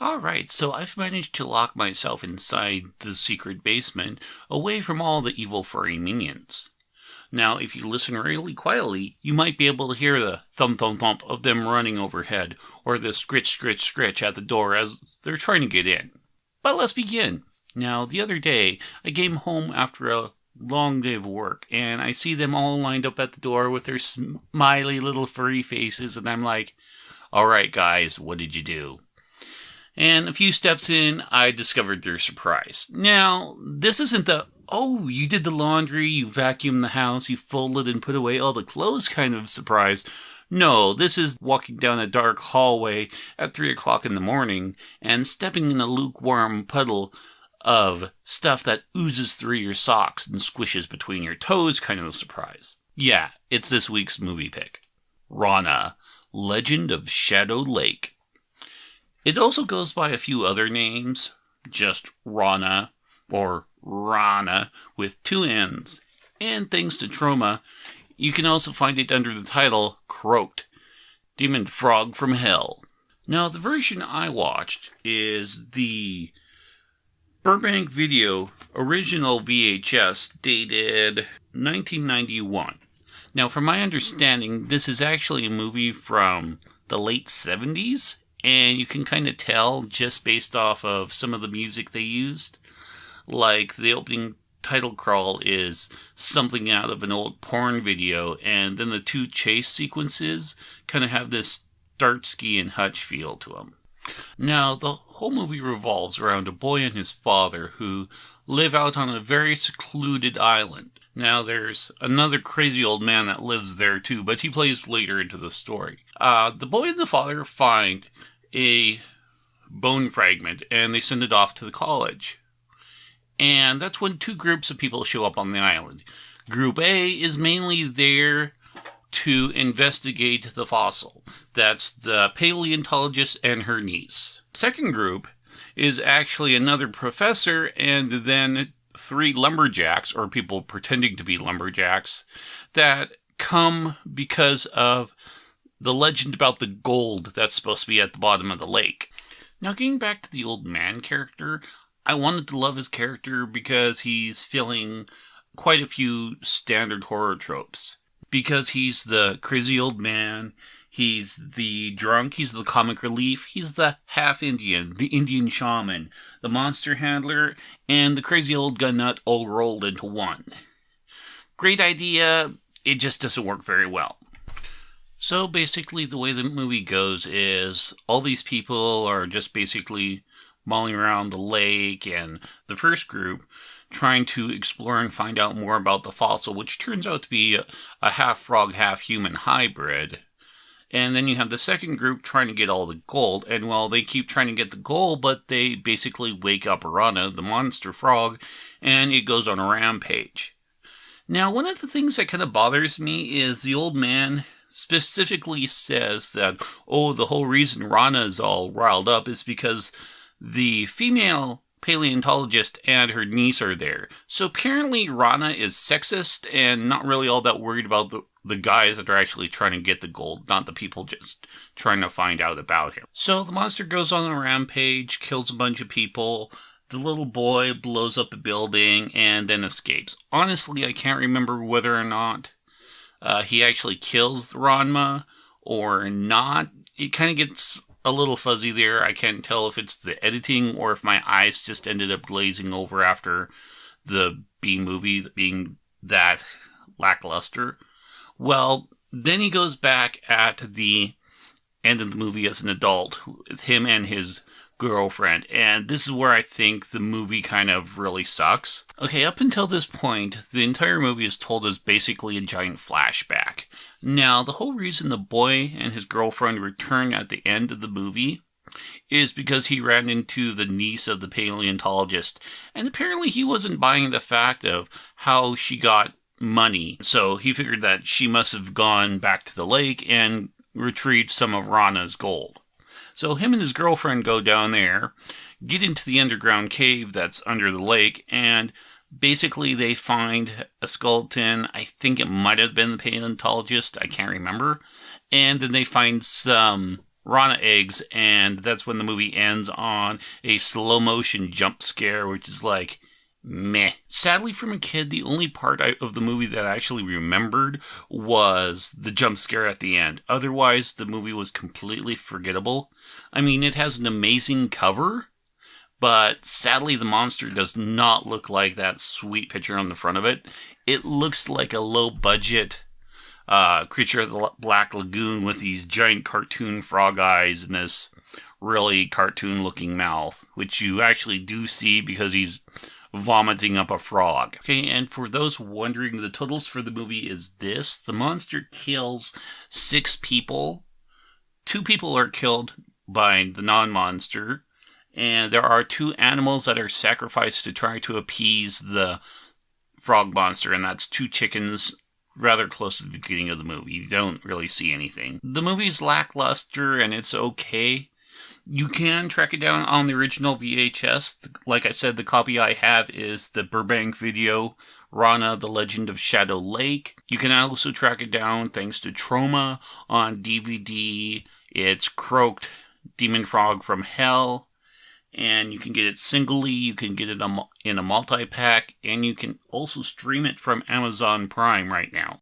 Alright, so I've managed to lock myself inside the secret basement, away from all the evil furry minions. Now, if you listen really quietly, you might be able to hear the thump thump thump of them running overhead, or the scritch scritch scritch at the door as they're trying to get in. But let's begin. Now, the other day, I came home after a long day of work, and I see them all lined up at the door with their smiley little furry faces, and I'm like, alright guys, what did you do? And a few steps in, I discovered their surprise. Now, this isn't the, oh, you did the laundry, you vacuumed the house, you folded and put away all the clothes kind of surprise. No, this is walking down a dark hallway at 3 o'clock in the morning and stepping in a lukewarm puddle of stuff that oozes through your socks and squishes between your toes kind of a surprise. Yeah, it's this week's movie pick. Rana, Legend of Shadow Lake. It also goes by a few other names, just Rana or Rana with 2 N's. And thanks to Troma, you can also find it under the title Croaked, Demon Frog from Hell. Now, the version I watched is the Burbank Video original VHS dated 1991. Now, from my understanding, this is actually a movie from the late 70s, and you can kind of tell just based off of some of the music they used. Like, the opening title crawl is something out of an old porn video, and then the 2 chase sequences kind of have this Starsky and Hutch feel to them. Now, the whole movie revolves around a boy and his father who live out on a very secluded island. Now, there's another crazy old man that lives there too, but he plays later into the story. The boy and the father find a bone fragment, and they send it off to the college. And that's when 2 groups of people show up on the island. Group A is mainly there to investigate the fossil. That's the paleontologist and her niece. Second group is actually another professor and then 3 lumberjacks, or people pretending to be lumberjacks, that come because of the legend about the gold that's supposed to be at the bottom of the lake. Now, getting back to the old man character, I wanted to love his character because he's filling quite a few standard horror tropes. Because he's the crazy old man, he's the drunk, he's the comic relief, he's the half-Indian, the Indian shaman, the monster handler, and the crazy old gun nut all rolled into one. Great idea, it just doesn't work very well. So basically the way the movie goes is all these people are just basically mulling around the lake, and the first group trying to explore and find out more about the fossil, which turns out to be a half-frog, half-human hybrid. And then you have the second group trying to get all the gold, and well, they keep trying to get the gold, but they basically wake up Rana, the monster frog, and it goes on a rampage. Now, one of the things that kind of bothers me is the old man specifically says that, oh, the whole reason Rana is all riled up is because the female paleontologist and her niece are there. So apparently Rana is sexist and not really all that worried about the guys that are actually trying to get the gold, not the people just trying to find out about him. So the monster goes on a rampage, kills a bunch of people. The little boy blows up a building and then escapes. Honestly, I can't remember whether or not he actually kills Ranma or not. It kind of gets a little fuzzy there. I can't tell if it's the editing or if my eyes just ended up glazing over after the B movie being that lackluster. Well, then he goes back at the end of the movie as an adult with him and his girlfriend, and this is where I think the movie kind of really sucks. Okay, up until this point, the entire movie is told as basically a giant flashback. Now, the whole reason the boy and his girlfriend return at the end of the movie is because he ran into the niece of the paleontologist, and apparently he wasn't buying the fact of how she got money, so he figured that she must have gone back to the lake and retrieved some of Rana's gold. So him and his girlfriend go down there, get into the underground cave that's under the lake, and basically they find a skeleton. I think it might have been the paleontologist, I can't remember. And then they find some Rana eggs, and that's when the movie ends on a slow motion jump scare, which is like, meh. Sadly, from a kid, the only part of the movie that I actually remembered was the jump scare at the end. Otherwise, the movie was completely forgettable. I mean, it has an amazing cover, but sadly, the monster does not look like that sweet picture on the front of it. It looks like a low-budget creature of the Black Lagoon with these giant cartoon frog eyes and this really cartoon-looking mouth, which you actually do see because he's vomiting up a frog. Okay, and for those wondering, the totals for the movie is this. The monster kills 6 people. 2 people are killed by the non-monster. And there are 2 animals that are sacrificed to try to appease the frog monster. And that's 2 chickens rather close to the beginning of the movie. You don't really see anything. The movie's lackluster and it's okay. You can track it down on the original VHS. Like I said, the copy I have is the Burbank video, Rana, The Legend of Shadow Lake. You can also track it down thanks to Trauma on DVD. It's Croaked Demon Frog from Hell. And you can get it singly, you can get it in a multi-pack, and you can also stream it from Amazon Prime right now.